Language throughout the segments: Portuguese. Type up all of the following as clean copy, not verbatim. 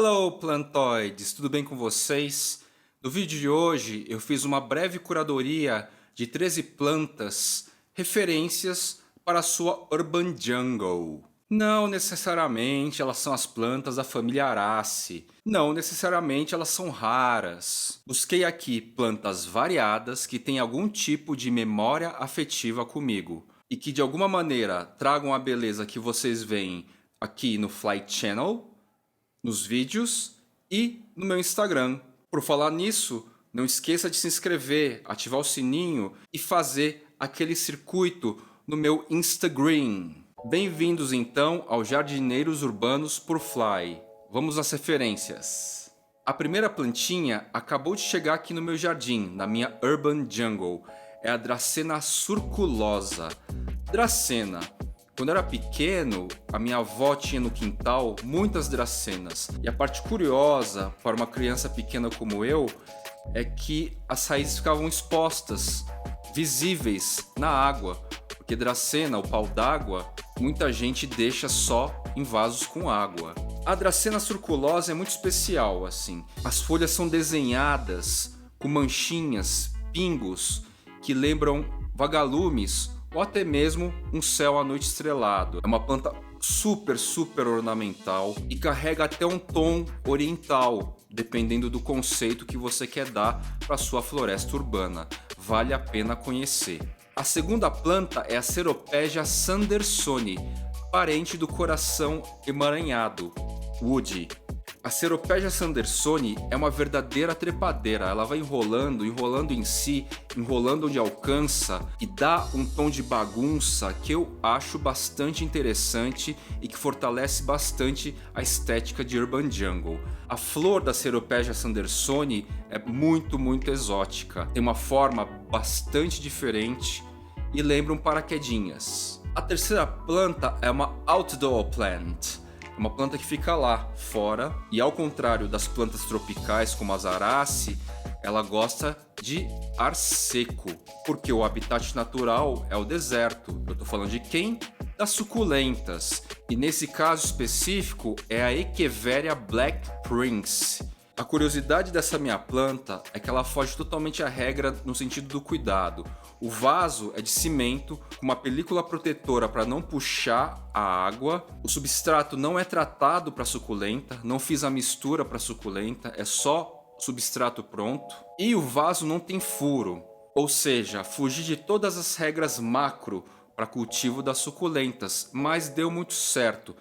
Hello, plantoides! Tudo bem com vocês? No vídeo de hoje eu fiz uma breve curadoria de 13 plantas, referências para a sua Urban Jungle. Não necessariamente elas são as plantas da família Araceae. Não necessariamente elas são raras. Busquei aqui plantas variadas que têm algum tipo de memória afetiva comigo e que de alguma maneira tragam a beleza que vocês veem aqui no Fly Channel, nos vídeos e no meu Instagram. Por falar nisso, não esqueça de se inscrever, ativar o sininho e fazer aquele circuito no meu Instagram. Bem-vindos então ao Jardineiros Urbanos por Fly. Vamos às referências. A primeira plantinha acabou de chegar aqui no meu jardim, na minha Urban Jungle. É a Dracena surculosa. Dracena. Quando eu era pequeno, a minha avó tinha no quintal muitas dracenas. E a parte curiosa para uma criança pequena como eu é que as raízes ficavam expostas, visíveis na água. Porque dracena, o pau d'água, muita gente deixa só em vasos com água. A Dracena surculosa é muito especial, assim. As folhas são desenhadas com manchinhas, pingos, que lembram vagalumes ou até mesmo um céu à noite estrelado. É uma planta super ornamental e carrega até um tom oriental, dependendo do conceito que você quer dar para sua floresta urbana. Vale a pena conhecer. A segunda planta é a Ceropegia sandersoni, parente do coração emaranhado, Woody. A Ceropegia sandersoni é uma verdadeira trepadeira, ela vai enrolando em si, enrolando onde alcança e dá um tom de bagunça que eu acho bastante interessante e que fortalece bastante a estética de Urban Jungle. A flor da Ceropegia sandersoni é muito exótica, tem uma forma bastante diferente e lembra um paraquedinhas. A terceira planta é uma outdoor plant. Uma planta que fica lá, fora, e ao contrário das plantas tropicais como as Araceae, ela gosta de ar seco, porque o habitat natural é o deserto. Eu tô falando de quem? Das suculentas. E nesse caso específico é a Echeveria Black Prince. A curiosidade dessa minha planta é que ela foge totalmente à regra no sentido do cuidado. O vaso é de cimento, com uma película protetora para não puxar a água. O substrato não é tratado para suculenta, não fiz a mistura para suculenta, é só substrato pronto. E o vaso não tem furo, ou seja, fugi de todas as regras macro para cultivo das suculentas, mas deu muito certo.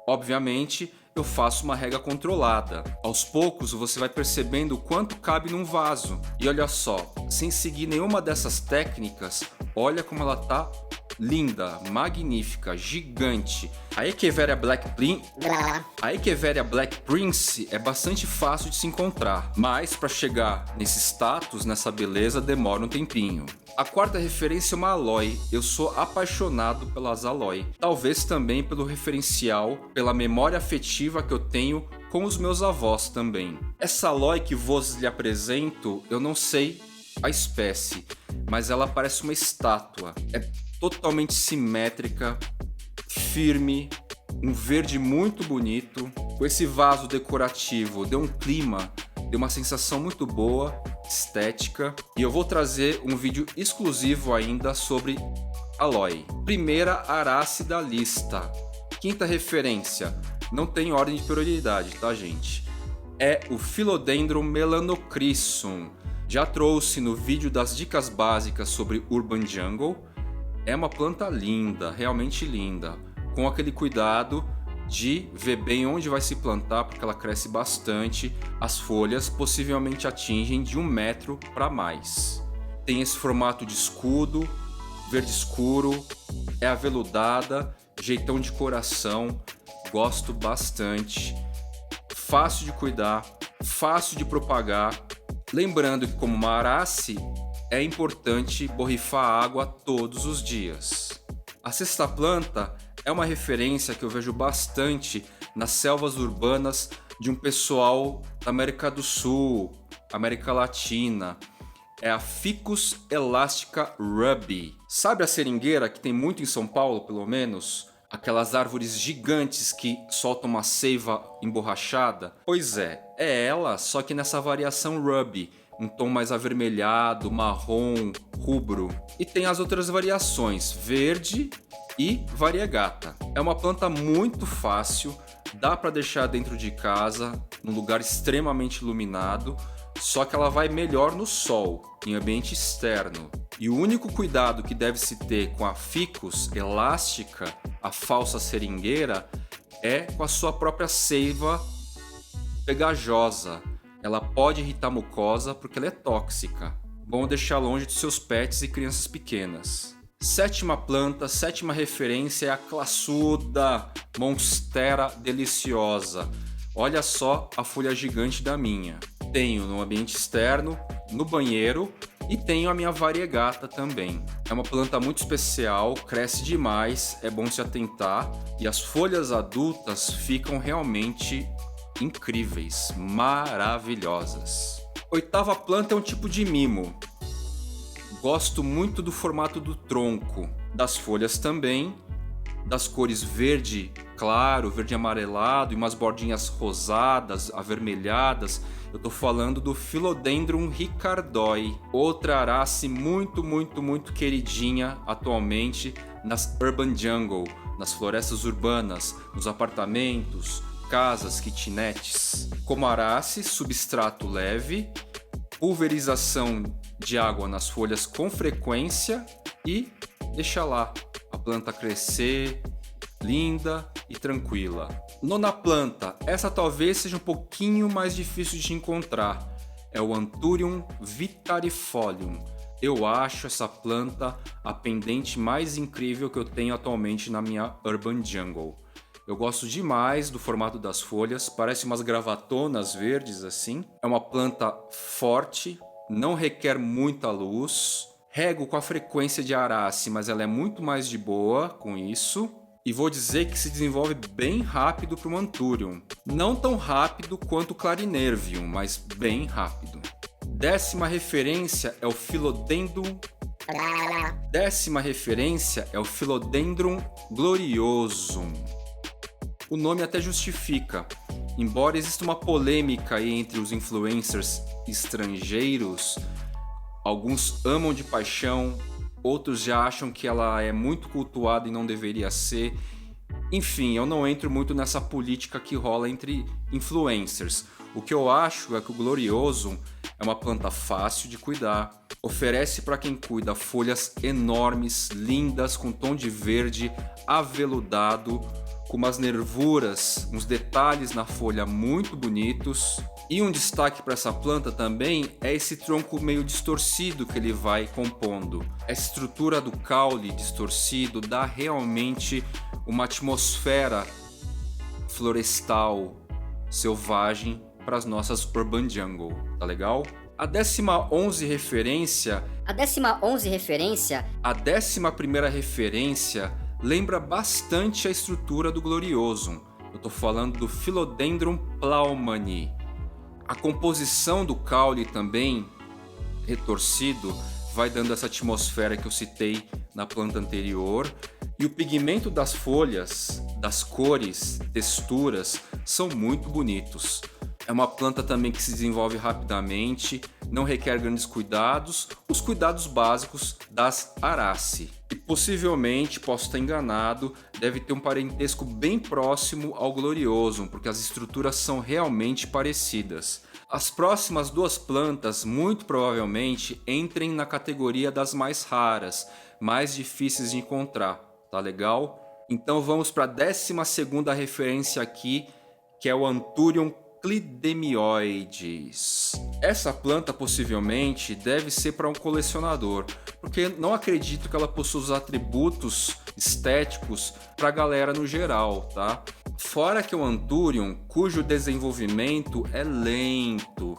Obviamente, eu faço uma rega controlada. Aos poucos você vai percebendo o quanto cabe num vaso. E olha só, sem seguir nenhuma dessas técnicas, olha como ela tá linda, magnífica, gigante. A Echeveria Black Prince é bastante fácil de se encontrar, mas para chegar nesse status, nessa beleza, demora um tempinho. A quarta referência é uma aloe. Eu sou apaixonado pelas aloe. Talvez também pelo referencial, pela memória afetiva que eu tenho com os meus avós também. Essa aloe que vos lhe apresento, eu não sei a espécie, mas ela parece uma estátua. É totalmente simétrica, firme, um verde muito bonito. Com esse vaso decorativo, deu um clima, deu uma sensação muito boa, estética. E eu vou trazer um vídeo exclusivo ainda sobre aloe. Primeira Araceae da lista. Quinta referência, não tem ordem de prioridade, tá, gente? É o Philodendron melanocryssum. Já trouxe no vídeo das dicas básicas sobre Urban Jungle. É uma planta linda, realmente linda, com aquele cuidado de ver bem onde vai se plantar, porque ela cresce bastante. As folhas possivelmente atingem de 1 metro para mais. Tem esse formato de escudo, verde escuro, é aveludada, jeitão de coração, gosto bastante. Fácil de cuidar, fácil de propagar. Lembrando que como uma Araceae, é importante borrifar água todos os dias. A sexta planta é uma referência que eu vejo bastante nas selvas urbanas de um pessoal da América do Sul, América Latina. É a Ficus elastica ruby. Sabe a seringueira que tem muito em São Paulo, pelo menos? Aquelas árvores gigantes que soltam uma seiva emborrachada? Pois é ela, só que nessa variação Ruby, um tom mais avermelhado, marrom, rubro. E tem as outras variações, verde e variegata. É uma planta muito fácil, dá para deixar dentro de casa, num lugar extremamente iluminado, só que ela vai melhor no sol, em ambiente externo. E o único cuidado que deve se ter com a ficus elástica, a falsa seringueira, é com a sua própria seiva pegajosa. Ela pode irritar a mucosa porque ela é tóxica. Bom deixar longe dos seus pets e crianças pequenas. Sétima planta, sétima referência é a classuda Monstera deliciosa. Olha só a folha gigante da minha. Tenho no ambiente externo, no banheiro e tenho a minha variegata também. É uma planta muito especial, cresce demais, é bom se atentar e as folhas adultas ficam realmente incríveis, maravilhosas. Oitava planta é um tipo de mimo. Gosto muito do formato do tronco, das folhas também, das cores verde claro, verde amarelado e umas bordinhas rosadas, avermelhadas. Eu tô falando do Philodendron ricardoi, outra arace muito queridinha atualmente nas urban jungle, nas florestas urbanas, nos apartamentos, casas, kitnets. Como arace, substrato leve, pulverização de água nas folhas com frequência e deixa lá a planta crescer, linda e tranquila. Nona planta, essa talvez seja um pouquinho mais difícil de encontrar, é o Anthurium vitarifolium. Eu acho essa planta a pendente mais incrível que eu tenho atualmente na minha urban jungle. Eu gosto demais do formato das folhas, parece umas gravatonas verdes assim. É uma planta forte, não requer muita luz. Rego com a frequência de arace, mas ela é muito mais de boa com isso. E vou dizer que se desenvolve bem rápido para o Anthurium. Não tão rápido quanto o Clarinervium, mas bem rápido. Décima referência é o Philodendron gloriosum. O nome até justifica. Embora exista uma polêmica aí entre os influencers estrangeiros, alguns amam de paixão, outros já acham que ela é muito cultuada e não deveria ser. Enfim, eu não entro muito nessa política que rola entre influencers. O que eu acho é que o Gloriosum é uma planta fácil de cuidar, oferece para quem cuida folhas enormes, lindas, com tom de verde aveludado, com umas nervuras, uns detalhes na folha muito bonitos. E um destaque para essa planta também é esse tronco meio distorcido que ele vai compondo. Essa estrutura do caule distorcido dá realmente uma atmosfera florestal, selvagem para as nossas urban jungle, tá legal? A 11ª referência... A 11ª referência lembra bastante a estrutura do Gloriosum. Eu tô falando do Philodendron plaumani. A composição do caule também, retorcido, vai dando essa atmosfera que eu citei na planta anterior. E o pigmento das folhas, das cores, texturas, são muito bonitos. É uma planta também que se desenvolve rapidamente, não requer grandes cuidados, os cuidados básicos das arace. E possivelmente, posso estar enganado, deve ter um parentesco bem próximo ao Gloriosum, porque as estruturas são realmente parecidas. As próximas duas plantas muito provavelmente entrem na categoria das mais raras, mais difíceis de encontrar, tá legal? Então vamos para a 12ª referência aqui, que é o Anthurium clidemioides. Essa planta possivelmente deve ser para um colecionador, porque não acredito que ela possua os atributos estéticos para a galera no geral, tá? Fora que o Anthurium, cujo desenvolvimento é lento,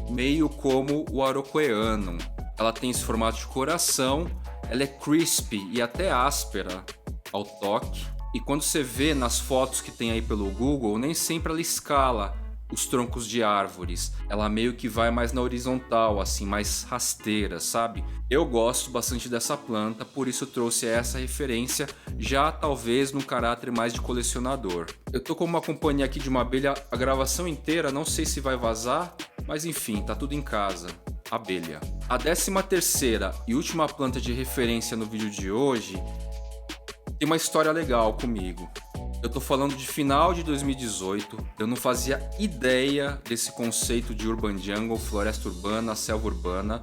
meio como o Araucoianum. Ela tem esse formato de coração, ela é crispy e até áspera ao toque. E quando você vê nas fotos que tem aí pelo Google, nem sempre ela escala os troncos de árvores. Ela meio que vai mais na horizontal, assim, mais rasteira, sabe? Eu gosto bastante dessa planta, por isso trouxe essa referência já talvez num caráter mais de colecionador. Eu tô com uma companhia aqui de uma abelha a gravação inteira, não sei se vai vazar, mas enfim, tá tudo em casa. Abelha. A 13ª e última planta de referência no vídeo de hoje tem uma história legal comigo. Eu tô falando de final de 2018, eu não fazia ideia desse conceito de Urban Jungle, floresta urbana, selva urbana,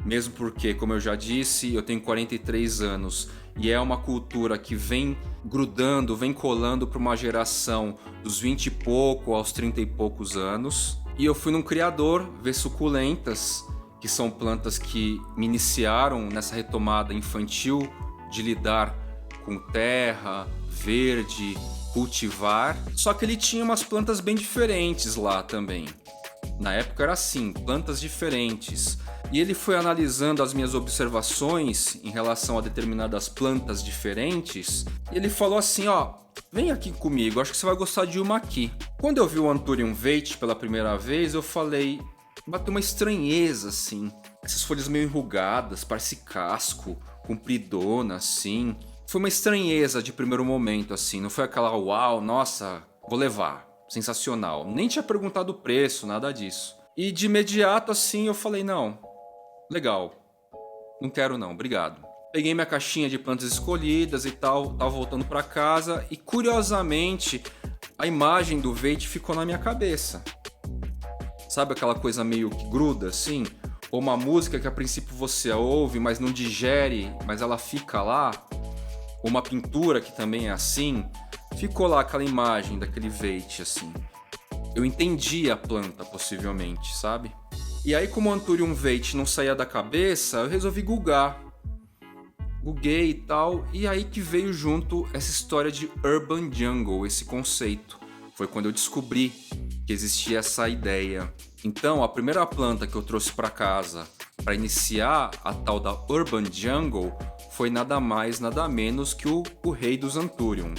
mesmo porque, como eu já disse, eu tenho 43 anos e é uma cultura que vem grudando, vem colando para uma geração dos 20 e pouco aos 30 e poucos anos. E eu fui num criador ver suculentas, que são plantas que me iniciaram nessa retomada infantil de lidar com terra, verde, cultivar. Só que ele tinha umas plantas bem diferentes lá também. Na época era assim, plantas diferentes. E ele foi analisando as minhas observações em relação a determinadas plantas diferentes. E ele falou assim, ó, vem aqui comigo, acho que você vai gostar de uma aqui. Quando eu vi o Anthurium veitch pela primeira vez, eu falei, bateu uma estranheza assim. Essas folhas meio enrugadas, parece casco, compridona assim. Foi uma estranheza de primeiro momento, assim. Não foi aquela, uau, nossa, vou levar. Sensacional. Nem tinha perguntado o preço, nada disso. E de imediato, assim, eu falei, não, legal. Não quero não, obrigado. Peguei minha caixinha de plantas escolhidas e tal, tava voltando pra casa e, curiosamente, a imagem do veitch ficou na minha cabeça. Sabe aquela coisa meio que gruda, assim? Ou uma música que a princípio você ouve, mas não digere, mas ela fica lá? Uma pintura que também é assim, ficou lá aquela imagem daquele veitch assim. Eu entendi a planta possivelmente, sabe? E aí como o Anthurium veitch não saía da cabeça, eu resolvi googar. Googlei e tal, e aí que veio junto essa história de Urban Jungle, esse conceito. Foi quando eu descobri que existia essa ideia. Então a primeira planta que eu trouxe para casa para iniciar a tal da Urban Jungle foi nada mais, nada menos que o rei dos Anthurium,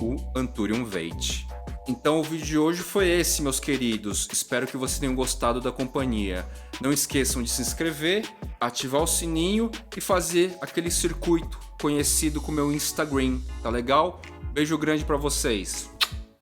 o Anthurium veitch. Então o vídeo de hoje foi esse, meus queridos. Espero que vocês tenham gostado da companhia. Não esqueçam de se inscrever, ativar o sininho e fazer aquele circuito conhecido como meu Instagram, tá legal? Beijo grande para vocês.